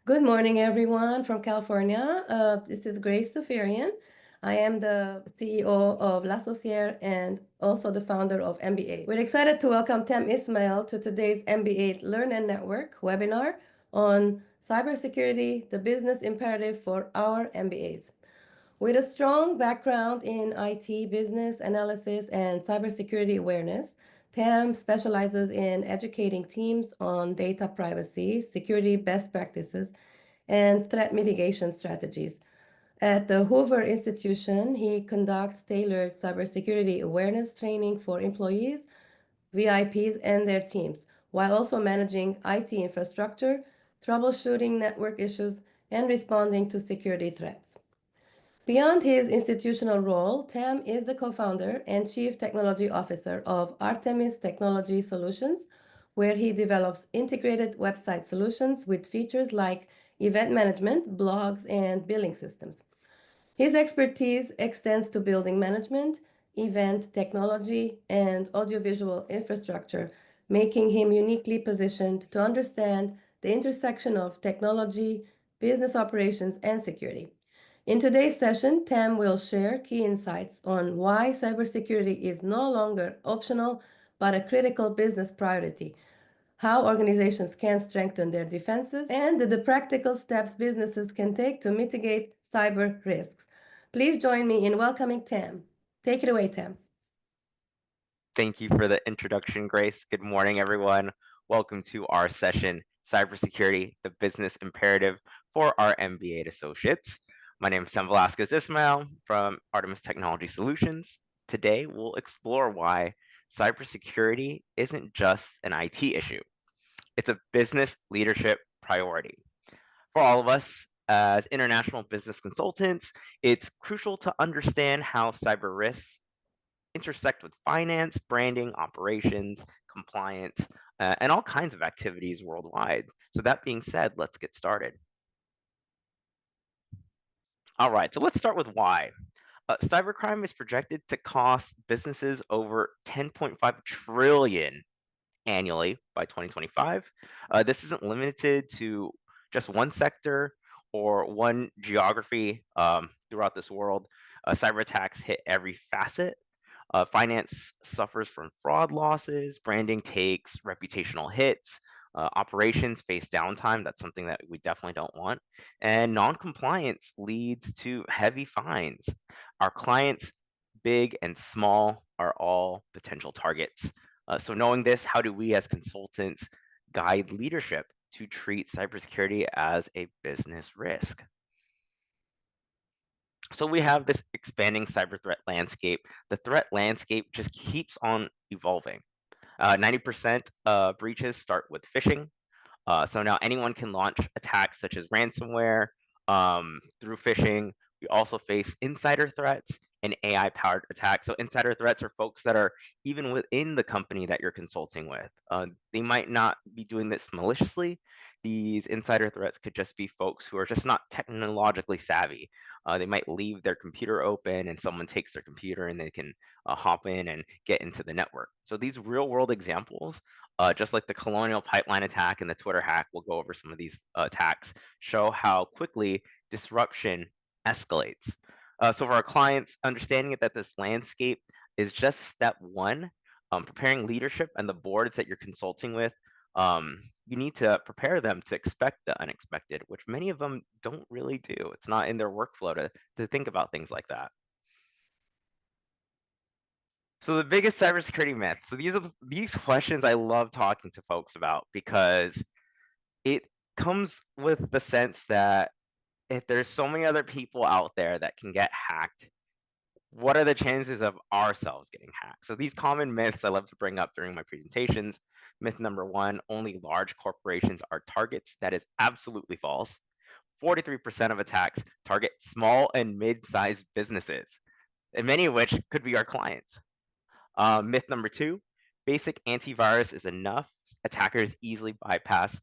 Good morning, everyone from California. This is Grace Safarian. I am the CEO of L'Associere and also the founder of MBAide. We're excited to welcome Ysmael to today's MBAide Learn and Network webinar on cybersecurity, the business imperative for our MBAides. With a strong background in IT, business analysis, and cybersecurity awareness, TAM specializes in educating teams on data privacy, security best practices, and threat mitigation strategies. At the Hoover Institution, he conducts tailored cybersecurity awareness training for employees, VIPs, and their teams, while also managing IT infrastructure, troubleshooting network issues, and responding to security threats. Beyond his institutional role, Tam is the co-founder and chief technology officer of Artemis Technology Solutions, where he develops integrated website solutions with features like event management, blogs, and billing systems. His expertise extends to building management, event technology, and audiovisual infrastructure, making him uniquely positioned to understand the intersection of technology, business operations, and security. In today's session, Tam will share key insights on why cybersecurity is no longer optional but a critical business priority, how organizations can strengthen their defenses, and the practical steps businesses can take to mitigate cyber risks. Please join me in welcoming Tam. Take it away, Tam. Thank you for the introduction, Grace. Good morning, everyone. Welcome to our session, Cybersecurity, the Business Imperative for our MBAide associates. My name is Sam Velasquez Ysmael from Artemis Technology Solutions. Today, we'll explore why cybersecurity isn't just an IT issue. It's a business leadership priority. For all of us, as international business consultants, it's crucial to understand how cyber risks intersect with finance, branding, operations, compliance, and all kinds of activities worldwide. So that being said, let's get started. All right, so let's start with why. Cybercrime is projected to cost businesses over 10.5 trillion annually by 2025. This isn't limited to just one sector or one geography throughout this world. Cyber attacks hit every facet. Finance suffers from fraud losses, branding takes reputational hits, operations face downtime. That's something that we definitely don't want. And non-compliance leads to heavy fines. Our clients, big and small, are all potential targets. So knowing this, how do we as consultants guide leadership to treat cybersecurity as a business risk? So we have this expanding cyber threat landscape. The threat landscape just keeps on evolving. 90% breaches start with phishing. So now anyone can launch attacks such as ransomware through phishing. We also face insider threats and AI-powered attacks. So insider threats are folks that are even within the company that you're consulting with. They might not be doing this maliciously. These insider threats could just be folks who are just not technologically savvy. They might leave their computer open and someone takes their computer and they can hop in and get into the network. So these real-world examples, just like the Colonial Pipeline attack and the Twitter hack, we'll go over some of these attacks, show how quickly disruption escalates. So for our clients, understanding that this landscape is just step one. Preparing leadership and the boards that you're consulting with, you need to prepare them to expect the unexpected, which many of them don't really do. It's not in their workflow to think about things like that. So the biggest cybersecurity myth. So these questions I love talking to folks about because it comes with the sense that if there's so many other people out there that can get hacked, what are the chances of ourselves getting hacked? So these common myths I love to bring up during my presentations. Myth number one, only large corporations are targets. That is absolutely false. 43% of attacks target small and mid-sized businesses, and many of which could be our clients. Myth number two, basic antivirus is enough. Attackers easily bypass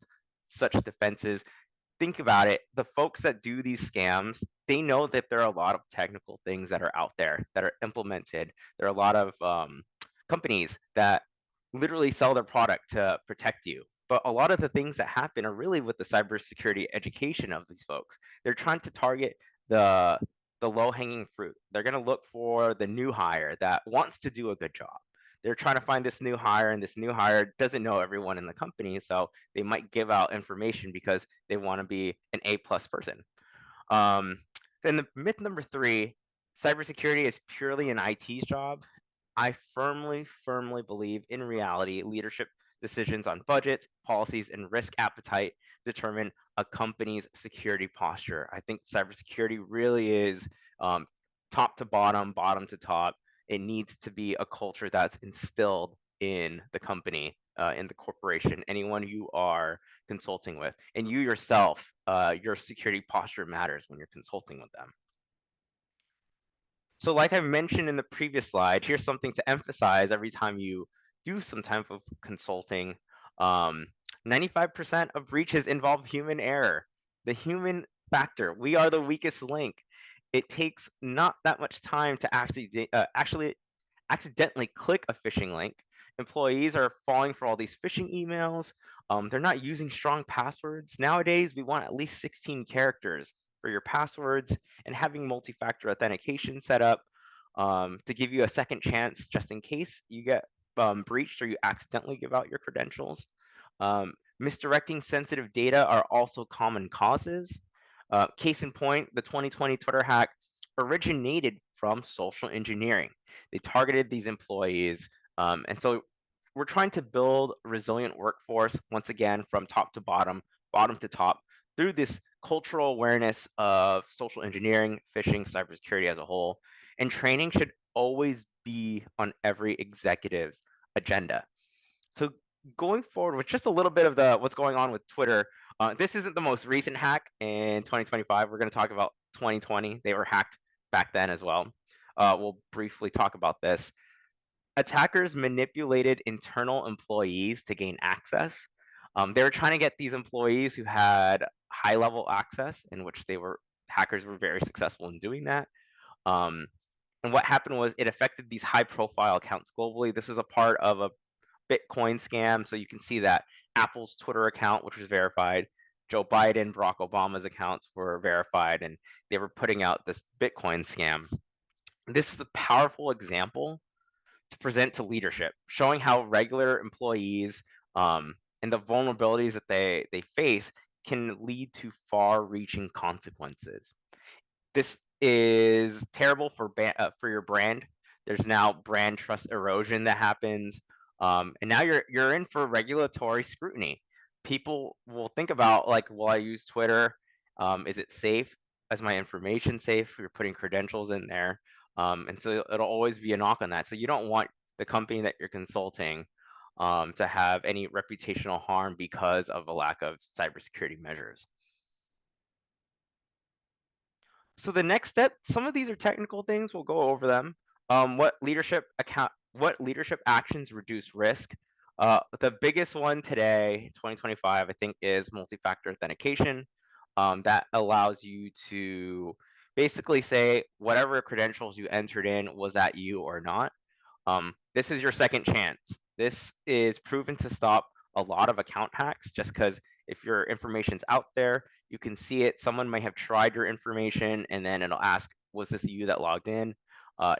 such defenses. Think about it. The folks that do these scams, they know that there are a lot of technical things that are out there that are implemented. There are a lot of companies that literally sell their product to protect you. But a lot of the things that happen are really with the cybersecurity education of these folks. They're trying to target the the low-hanging fruit. They're going to look for the new hire that wants to do a good job. They're trying to find this new hire, and this new hire doesn't know everyone in the company, so they might give out information because they want to be an A-plus person. Um, then the myth number three, cybersecurity is purely an IT's job. I firmly believe in reality, leadership decisions on budgets, policies, and risk appetite determine a company's security posture. I think cybersecurity really is top to bottom, bottom to top. It needs to be a culture that's instilled in the company, in the corporation, anyone you are consulting with, and you yourself, your security posture matters when you're consulting with them. So like I mentioned in the previous slide, here's something to emphasize every time you do some type of consulting. 95% of breaches involve human error. The human factor, we are the weakest link. It takes not that much time to actually accidentally click a phishing link. Employees are falling for all these phishing emails. They're not using strong passwords. Nowadays, we want at least 16 characters for your passwords and having multi-factor authentication set up to give you a second chance just in case you get breached or you accidentally give out your credentials. Misdirecting sensitive data are also common causes. Case in point, the 2020 Twitter hack originated from social engineering. They targeted these employees. And so we're trying to build a resilient workforce, once again, from top to bottom, bottom to top, through this cultural awareness of social engineering, phishing, cybersecurity as a whole. And training should always be on every executive's agenda. So going forward with just a little bit of the what's going on with Twitter, this isn't the most recent hack in 2025. We're going to talk about 2020. They were hacked back then as well. We'll briefly talk about this. Attackers manipulated internal employees to gain access. They were trying to get these employees who had high level access, in which hackers were very successful in doing that. And what happened was it affected these high profile accounts globally. This is a part of a Bitcoin scam. So you can see that Apple's Twitter account, which was verified, Joe Biden, Barack Obama's accounts were verified, and they were putting out this Bitcoin scam. This is a powerful example to present to leadership, showing how regular employees and the vulnerabilities that they face can lead to far-reaching consequences. This is terrible for your brand. There's now brand trust erosion that happens, and now you're in for regulatory scrutiny. People will think about like, will I use Twitter? Is it safe? Is my information safe? You're putting credentials in there, and so it'll always be a knock on that. So you don't want the company that you're consulting to have any reputational harm because of a lack of cybersecurity measures. So the next step, some of these are technical things. We'll go over them. What leadership actions reduce risk? The biggest one today, 2025, I think, is multi-factor authentication. That allows you to basically say whatever credentials you entered in, was that you or not? This is your second chance. This is proven to stop a lot of account hacks just because if your information's out there, you can see it. Someone may have tried your information and then it'll ask, was this you that logged in?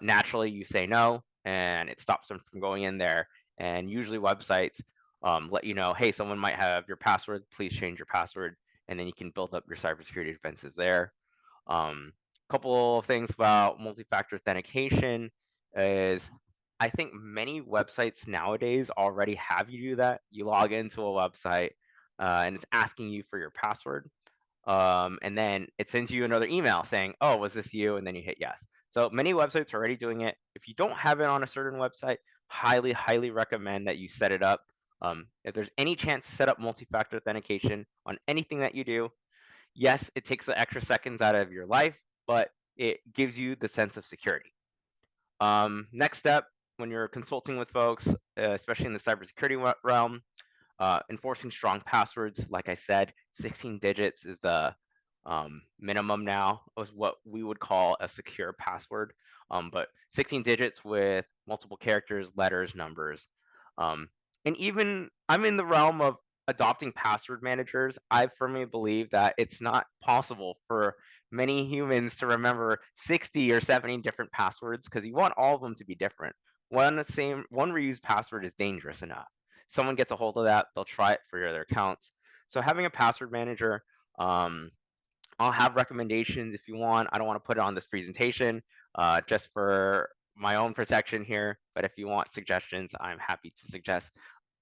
Naturally, you say no, and it stops them from going in there. And usually websites let you know, hey, someone might have your password, please change your password, and then you can build up your cybersecurity defenses there. Couple of things about multi-factor authentication is I think many websites nowadays already have you do that. You log into a website and it's asking you for your password. And then it sends you another email saying, oh, was this you? And then you hit yes. So many websites are already doing it. If you don't have it on a certain website, highly recommend that you set it up. If there's any chance to set up multi-factor authentication on anything that you do, yes, it takes the extra seconds out of your life, but it gives you the sense of security. Next step, when you're consulting with folks, especially in the cybersecurity realm, enforcing strong passwords. Like I said, 16 digits is the minimum now, is what we would call a secure password. But 16 digits with multiple characters, letters, numbers. And even I'm in the realm of adopting password managers, I firmly believe that it's not possible for many humans to remember 60 or 70 different passwords because you want all of them to be different. One reused password is dangerous enough. Someone gets a hold of that, they'll try it for their accounts. So having a password manager, um, I'll have recommendations if you want. I don't want to put it on this presentation just for my own protection here, but if you want suggestions, I'm happy to suggest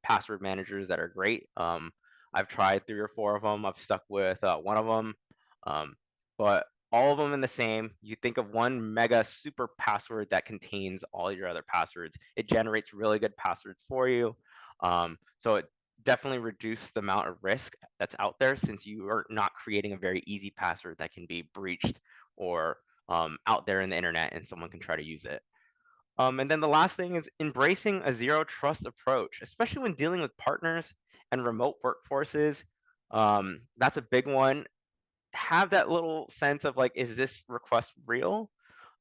password managers that are great. I've tried 3 or 4 of them. I've stuck with one of them, but all of them in the same. You think of one mega super password that contains all your other passwords. It generates really good passwords for you. So it definitely reduces the amount of risk that's out there since you are not creating a very easy password that can be breached or out there in the internet and someone can try to use it. And then the last thing is embracing a zero trust approach, especially when dealing with partners and remote workforces. That's a big one. Have that little sense of like, is this request real?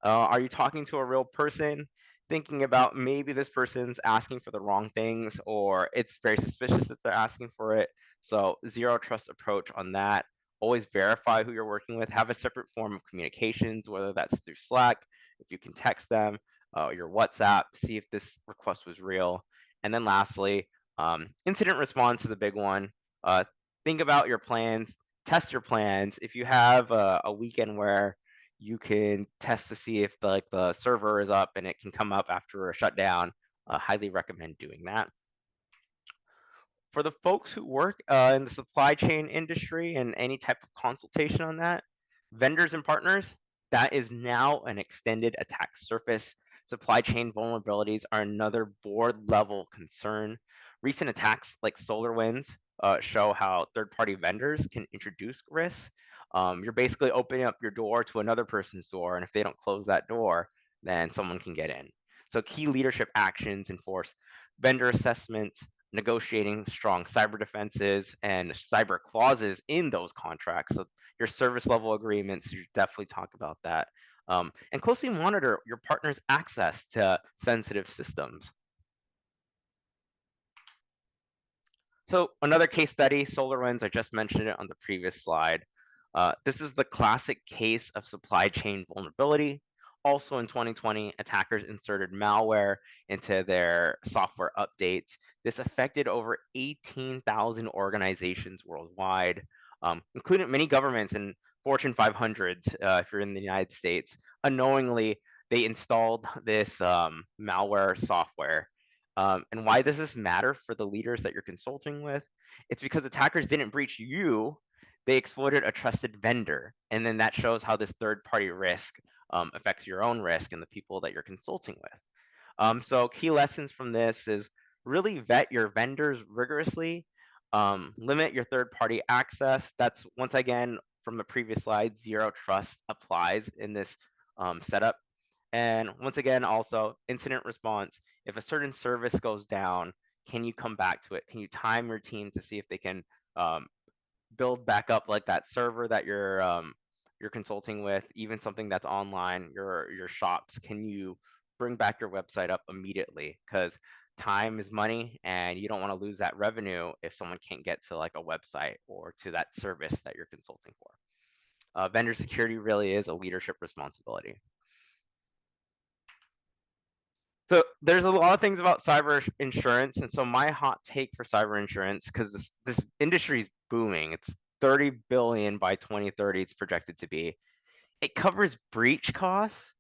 Are you talking to a real person? Thinking about maybe this person's asking for the wrong things or it's very suspicious that they're asking for it. So, zero trust approach on that. Always verify who you're working with. Have a separate form of communications, whether that's through Slack, if you can text them, your WhatsApp, see if this request was real. And then lastly, incident response is a big one. Uh, think about your plans, test your plans. If you have a weekend where you can test to see if the server is up and it can come up after a shutdown. Highly recommend doing that. For the folks who work in the supply chain industry and any type of consultation on that, vendors and partners, that is now an extended attack surface. Supply chain vulnerabilities are another board level concern. Recent attacks like SolarWinds show how third party vendors can introduce risks. You're basically opening up your door to another person's door, and if they don't close that door, then someone can get in. So, key leadership actions enforce vendor assessments, negotiating strong cyber defenses and cyber clauses in those contracts. So your service level agreements, you definitely talk about that. And closely monitor your partner's access to sensitive systems. So another case study, SolarWinds, I just mentioned it on the previous slide. This is the classic case of supply chain vulnerability. Also in 2020, attackers inserted malware into their software updates. This affected over 18,000 organizations worldwide, including many governments and Fortune 500s, if you're in the United States. Unknowingly, they installed this malware software. And why does this matter for the leaders that you're consulting with? It's because attackers didn't breach you, they exploited a trusted vendor. And then that shows how this third party risk affects your own risk and the people that you're consulting with. So key lessons from this is really vet your vendors rigorously, limit your third party access. That's once again from the previous slide, zero trust applies in this setup. And once again, also incident response. If a certain service goes down, can you come back to it? Can you time your team to see if they can um, build back up like that server that you're consulting with, even something that's online, your shops? Can you bring back your website up immediately? Because time is money, and you don't want to lose that revenue if someone can't get to like a website or to that service that you're consulting for. Vendor security really is a leadership responsibility. So there's a lot of things about cyber insurance, and so my hot take for cyber insurance, because this industry is booming, it's 30 billion by 2030. It's projected to be. It covers breach costs,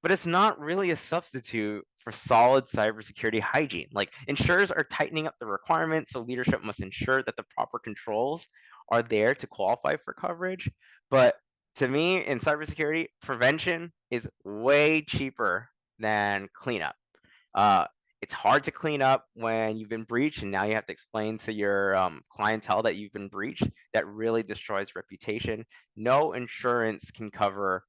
but it's not really a substitute for solid cybersecurity hygiene. Like insurers are tightening up the requirements, so leadership must ensure that the proper controls are there to qualify for coverage. But to me, in cybersecurity, prevention is way cheaper than cleanup. Uh, it's hard to clean up when you've been breached, and now you have to explain to your clientele that you've been breached. That really destroys reputation. No insurance can cover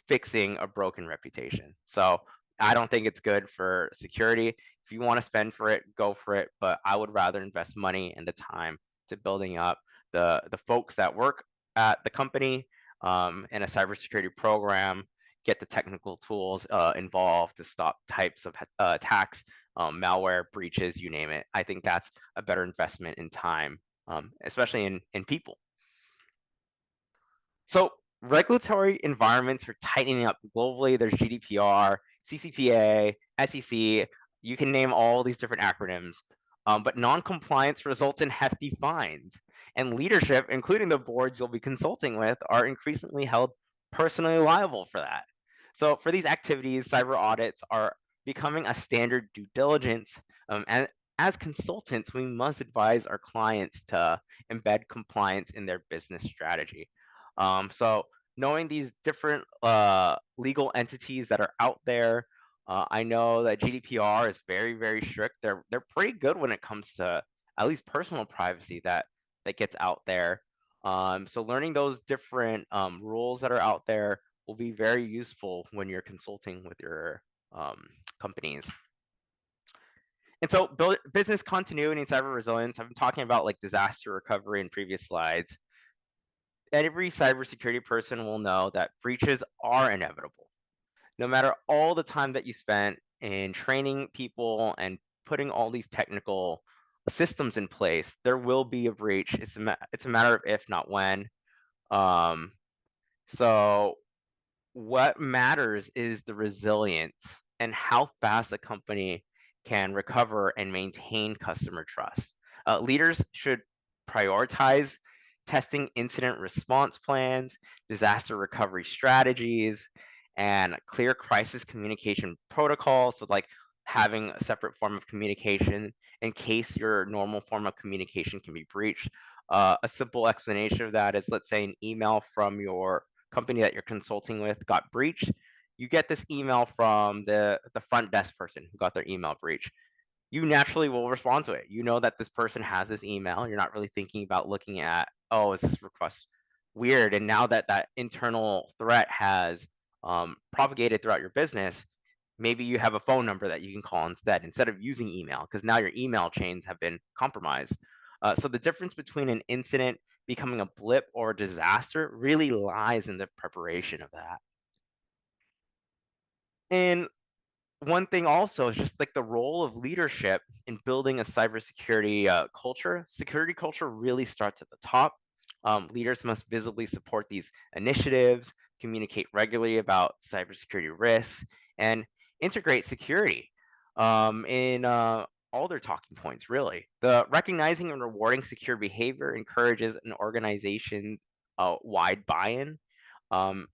fixing a broken reputation. So I don't think it's good for security. If you want to spend for it, go for it. But I would rather invest money and the time to building up the folks that work at the company in a cybersecurity program, get the technical tools involved to stop types of attacks malware breaches, you name it. I think that's a better investment in time, especially in people. So regulatory environments are tightening up globally. There's GDPR, CCPA, SEC. You can name all these different acronyms. But non-compliance results in hefty fines. And leadership, including the boards you'll be consulting with, are increasingly held personally liable for that. So for these activities, cyber audits are becoming a standard due diligence. And as consultants, we must advise our clients to embed compliance in their business strategy. So knowing these different legal entities that are out there, I know that GDPR is very, very strict. They're pretty good when it comes to at least personal privacy that gets out there. So learning those different rules that are out there will be very useful when you're consulting with your companies. And so business continuity and cyber resilience, I've been talking about like disaster recovery in previous slides. Every cybersecurity person will know that breaches are inevitable. No matter all the time that you spent in training people and putting all these technical systems in place, there will be a breach. It's a matter of if, not when. Um, so what matters is the resilience and how fast a company can recover and maintain customer trust. Leaders should prioritize testing incident response plans, disaster recovery strategies, and clear crisis communication protocols. So, like having a separate form of communication in case your normal form of communication can be breached. A simple explanation of that is, let's say, an email from your company that you're consulting with got breached. You get this email from the front desk person who got their email breached. You naturally will respond to it. You know that this person has this email. You're not really thinking about looking at, oh, is this request weird? And now that that internal threat has propagated throughout your business, maybe you have a phone number that you can call instead of using email, because now your email chains have been compromised. So the difference between an incident becoming a blip or a disaster really lies in the preparation of that. And one thing also is just like the role of leadership in building a cybersecurity culture. Security culture really starts at the top. Leaders must visibly support these initiatives, communicate regularly about cybersecurity risks, and integrate security in all their talking points, really. The recognizing and rewarding secure behavior encourages an organization's wide buy-in.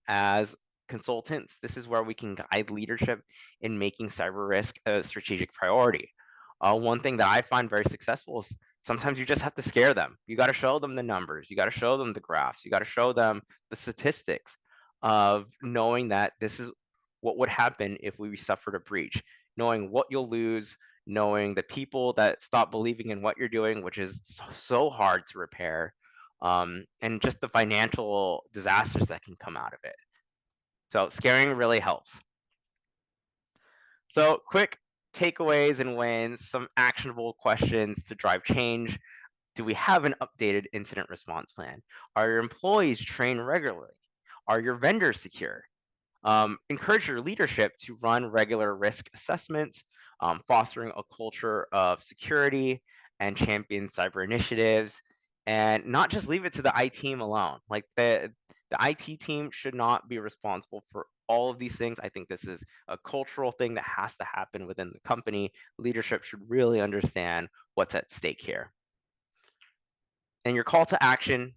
As consultants, this is where we can guide leadership in making cyber risk a strategic priority. One thing that I find very successful is sometimes you just have to scare them. You got to show them the numbers. You got to show them the graphs. You got to show them the statistics of knowing that this is what would happen if we suffered a breach, knowing what you'll lose, knowing the people that stop believing in what you're doing, which is so hard to repair, and just the financial disasters that can come out of it. So scaring really helps. So quick takeaways and wins, some actionable questions to drive change. Do we have an updated incident response plan? Are your employees trained regularly? Are your vendors secure? Encourage your leadership to run regular risk assessments, fostering a culture of security and champion cyber initiatives, and not just leave it to the IT team alone. Like the IT team should not be responsible for all of these things. I think this is a cultural thing that has to happen within the company. Leadership should really understand what's at stake here. And your call to action,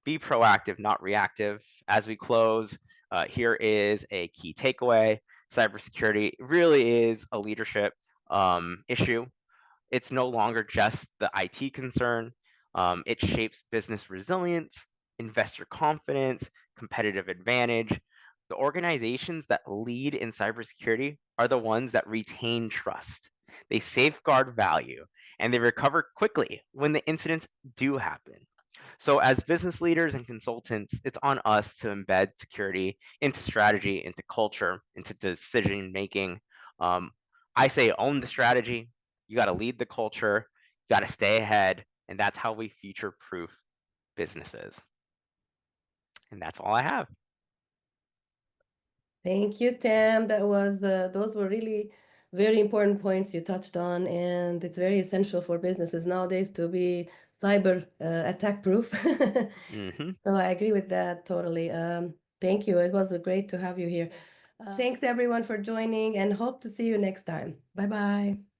be proactive, not reactive. As we close, here is a key takeaway. Cybersecurity really is a leadership issue. It's no longer just the IT concern. It shapes business resilience, investor confidence, competitive advantage. The organizations that lead in cybersecurity are the ones that retain trust. They safeguard value and they recover quickly when the incidents do happen. So, as business leaders and consultants, it's on us to embed security into strategy, into culture, into decision making. Um, I say own the strategy. You got to lead the culture. You got to stay ahead, and that's how we future-proof businesses. And that's all I have. Thank you, Tim. Those were really very important points you touched on, and it's very essential for businesses nowadays to be cyber attack proof. Hmm. So I agree with that totally. Thank you. It was great to have you here. Thanks everyone for joining, and hope to see you next time. Bye bye.